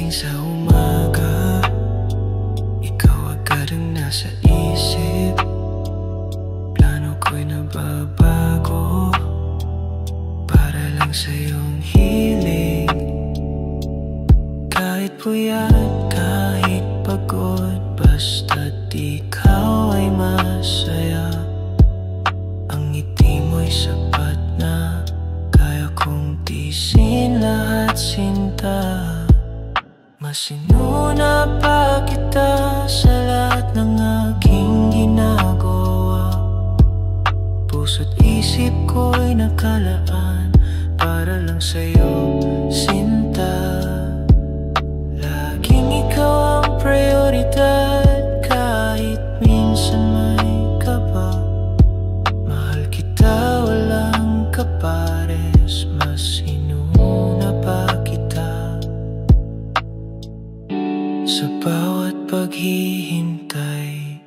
Gising sa umaga, ikaw agad ang nasa isip. Plano ko'y nababago para lang sa iyong hiling. Kahit puyat, kahit pagod, basta't ikaw ay masaya. Ang ngiti mo'y sapat na kaya kong tiisin lahat sinta. Masinuna pa kita sa lahat ng aking ginagawa. Puso't isip ko'y nakalaan para lang sa'yo, sinta. Laging ikaw ang prioridad kahit minsan may kaba. Mahal kita, walang kapares, mas inuna pa kita. Sa bawat paghihintay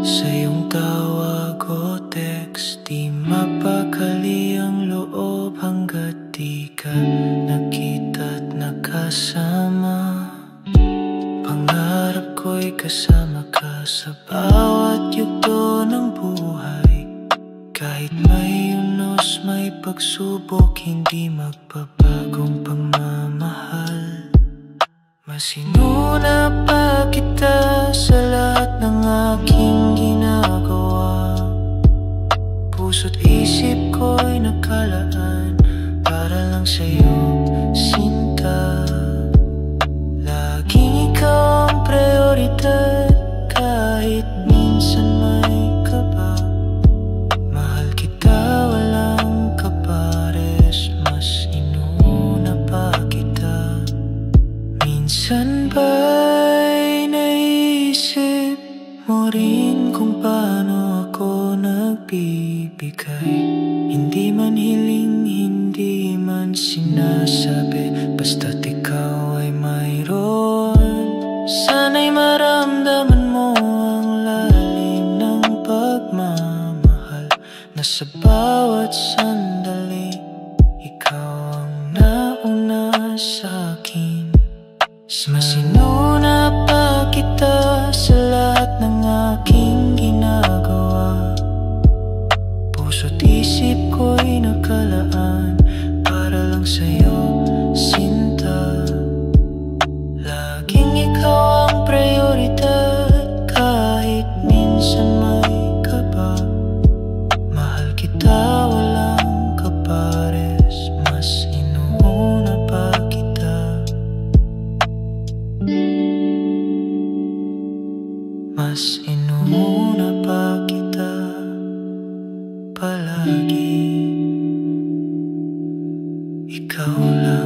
sa iyong tawag o text, di mapakali ang loob hanggat di ka nakita't nakasama. Pangarap ko'y kasama ka sa bawat yugto ng buhay. Kahit may unos, may pagsubok, hindi magpapagong pagmamahal. Masinuna pa kita sa lahat ng aking ginagawa. Puso't isip ko'y nakalaan para lang sa'yo, sinta. Laging ikaw ang prioridad kahit minsan may kaba. Mahal kita, walang kapares, mas inuna pa kita. Minsan ba'y naisip mo rin kung paano ako nagbibigay? Hindi man hiling, hindi man sinasabi, basta't ikaw ay mayroon. Sana'y maramdaman mo ang lalim ng pagmamahal na sa bawat sandali ikaw ang nauna sa'kin. Masinuna pa kita sa lahat ng aking ginagawa. Puso't isip ko'y nakalaan para lang sa'yo, sinta. Laging ikaw ang prioridad kahit minsan may kaba. Mahal kita, walang kapares, mas inuuna pa kita. Mas inuuna pa kita palagi. Ikaw lang.